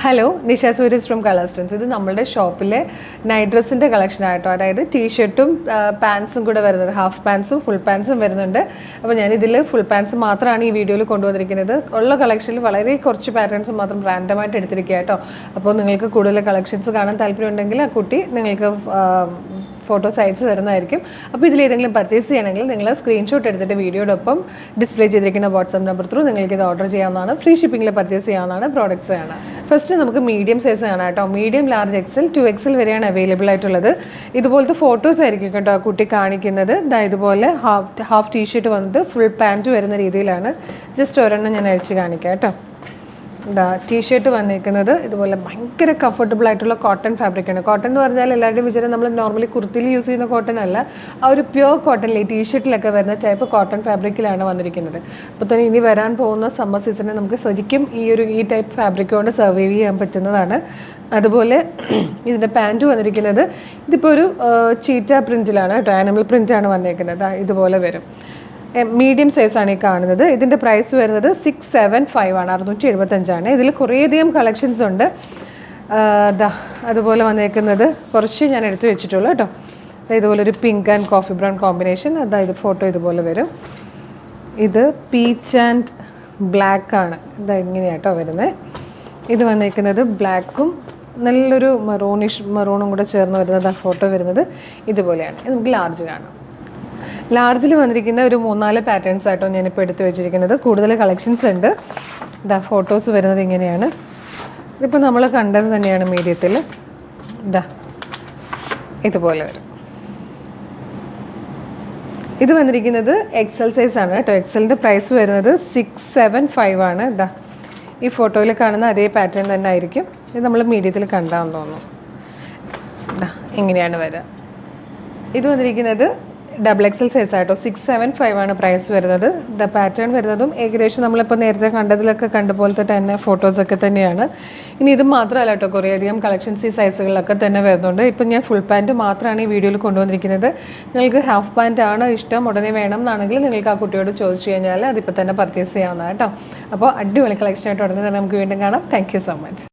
Hello, Nisha സൂര്യസ് from കളർസ്റ്റൻസ്. ഇത് നമ്മുടെ ഷോപ്പിലെ നൈറ്റ് ഡ്രസ്സിൻ്റെ കളക്ഷൻ ആയിട്ടോ. അതായത് ടീഷർട്ടും പാൻസും കൂടെ വരുന്നത്, ഹാഫ് പാൻസും ഫുൾ പാൻസും വരുന്നുണ്ട്. അപ്പോൾ ഞാനിതിൽ ഫുൾ പാൻസ് മാത്രമാണ് ഈ വീഡിയോയിൽ കൊണ്ടുവന്നിരിക്കുന്നത്. ഉള്ള കളക്ഷനിൽ വളരെ കുറച്ച് പാറ്റേൺസ് മാത്രം റാൻഡമായിട്ട് എടുത്തിരിക്കുക കേട്ടോ. അപ്പോൾ നിങ്ങൾക്ക് കൂടുതൽ കളക്ഷൻസ് കാണാൻ താല്പര്യമുണ്ടെങ്കിൽ ആ കുട്ടി നിങ്ങൾക്ക് ഫോട്ടോസ് അയച്ചു തരുന്നതായിരിക്കും. അപ്പോൾ ഇതിലേതെങ്കിലും പർച്ചേസ് ചെയ്യണമെങ്കിൽ നിങ്ങൾ സ്ക്രീൻഷോട്ട് എടുത്തിട്ട് വീഡിയോടൊപ്പം ഡിസ്പ്ലേ ചെയ്തിരിക്കുന്ന വാട്സാപ്പ് നമ്പർ ത്രൂ നിങ്ങൾക്ക് ഇത് ഓർഡർ ചെയ്യാവുന്നതാണ്. ഫ്രീ ഷിപ്പിംഗിൽ പർച്ചേസ് ചെയ്യാവുന്നതാണ്. പ്രോഡക്റ്റ്സ് ആണ്. ഫസ്റ്റ് നമുക്ക് മീഡിയം സൈസ് ആണ് കേട്ടോ. മീഡിയം, ലാർജ്, എക്സൽ, 2XL വരെയാണ് അവൈലബിൾ ആയിട്ടുള്ളത്. ഇതുപോലത്തെ ഫോട്ടോസ് ആയിരിക്കും കേട്ടോ ആ കുട്ടി കാണിക്കുന്നത്. ഇതുപോലെ ഹാഫ് ടീഷർട്ട് വന്നിട്ട് ഫുൾ പാൻറ്റ് വരുന്ന രീതിയിലാണ്. ജസ്റ്റ് ഒരെണ്ണം ഞാൻ അഴിച്ച് കാണിക്കാം കേട്ടോ. ടീഷർട്ട് വന്നിരിക്കുന്നത് ഇതുപോലെ ഭയങ്കര കംഫർട്ടബിൾ ആയിട്ടുള്ള കോട്ടൺ ഫാബ്രിക്കാണ്. കോട്ടൺ എന്ന് പറഞ്ഞാൽ എല്ലാവരുടെയും വിചാരം നമ്മൾ നോർമലി കുർത്തിയിൽ യൂസ് ചെയ്യുന്ന കോട്ടൺ അല്ല, ആ ഒരു പ്യുവർ കോട്ടണിൽ ഈ ടീഷർട്ടിലൊക്കെ വരുന്ന ടൈപ്പ് കോട്ടൺ ഫാബ്രിക്കിലാണ് വന്നിരിക്കുന്നത്. അപ്പോൾ തന്നെ ഇനി വരാൻ പോകുന്ന സമ്മർ സീസണിൽ നമുക്ക് ശരിക്കും ഈ ടൈപ്പ് ഫാബ്രിക് കൊണ്ട് സർവൈവ് ചെയ്യാൻ പറ്റുന്നതാണ്. അതുപോലെ ഇതിൻ്റെ പാൻറ്റ് വന്നിരിക്കുന്നത് ഇതിപ്പോൾ ഒരു ചീറ്റ പ്രിൻറ്റിലാണ് കേട്ടോ, ആനിമൽ പ്രിൻ്റാണ് വന്നിരിക്കുന്നത്. ഇതുപോലെ വരും. മീഡിയം സൈസാണ് ഈ കാണുന്നത്. ഇതിൻ്റെ പ്രൈസ് വരുന്നത് 675 ആണ്, 675. ഇതിൽ കുറേയധികം കളക്ഷൻസ് ഉണ്ട്. അതുപോലെ വന്നേക്കുന്നത് കുറച്ച് ഞാൻ എടുത്തു വെച്ചിട്ടുള്ളൂ കേട്ടോ. ഇതുപോലെ ഒരു pink and coffee brown combination. അതായത് ഫോട്ടോ ഇതുപോലെ വരും. ഇത് പീച്ച് ആൻഡ് ബ്ലാക്ക് ആണ്. ഇങ്ങനെയാട്ടോ വരുന്നത്. ഇത് വന്നേക്കുന്നത് ബ്ലാക്കും നല്ലൊരു മെറൂണും കൂടെ ചേർന്ന് വരുന്നത്. ഫോട്ടോ വരുന്നത് ഇതുപോലെയാണ്. ഇത് നമുക്ക് ലാർജ് കാണാം. ലാർജിൽ വന്നിരിക്കുന്ന ഒരു 3-4 പാറ്റേൺസ് ആയിട്ടോ ഞാനിപ്പോൾ എടുത്തു വെച്ചിരിക്കുന്നത്. കൂടുതൽ കളക്ഷൻസ് ഉണ്ട്. ഫോട്ടോസ് വരുന്നത് ഇങ്ങനെയാണ്. ഇതിപ്പോൾ നമ്മൾ കണ്ടത് തന്നെയാണ് മീഡിയത്തിൽ. ഇതുപോലെ വരും. ഇത് വന്നിരിക്കുന്നത് എക്സൽ സൈസ് ആണ് കേട്ടോ. എക്സലിൻ്റെ പ്രൈസ് വരുന്നത് 675 ആണ്. ഈ ഫോട്ടോയിൽ കാണുന്ന അതേ പാറ്റേൺ തന്നെ ആയിരിക്കും. ഇത് നമ്മൾ മീഡിയത്തിൽ കണ്ടാന്ന് തോന്നുന്നു. ഇങ്ങനെയാണ് വരിക. ഇത് വന്നിരിക്കുന്നത് XXL സൈസ് ആയിട്ടോ. 675 ആണ് പ്രൈസ് വരുന്നത്. പാറ്റേൺ വരുന്നതും ഏകദേശം നമ്മളിപ്പോൾ നേരത്തെ കണ്ടതിലൊക്കെ കണ്ട പോലത്തെ തന്നെ ഫോട്ടോസൊക്കെ തന്നെയാണ്. ഇനി ഇത് മാത്രമല്ല കേട്ടോ, കുറേയധികം കളക്ഷൻസ് ഈ സൈസുകളിലൊക്കെ തന്നെ വരുന്നുണ്ട്. ഇപ്പം ഞാൻ ഫുൾ പാൻറ്റ് മാത്രമാണ് ഈ വീഡിയോയിൽ കൊണ്ടുവന്നിരിക്കുന്നത്. നിങ്ങൾക്ക് ഹാഫ് പാൻറ്റ് ആണ് ഇഷ്ടം, ഉടനെ വേണം എന്നാണെങ്കിൽ നിങ്ങൾക്ക് ആ കുട്ടിയോട് ചോദിച്ചു കഴിഞ്ഞാൽ അതിപ്പോൾ തന്നെ പർച്ചേസ് ചെയ്യാവുന്നതാണ് കേട്ടോ. അപ്പോൾ അടിപൊളി കളക്ഷനായിട്ട് ഉടനെ തന്നെ നമുക്ക് വീണ്ടും കാണാം. Thank you so much.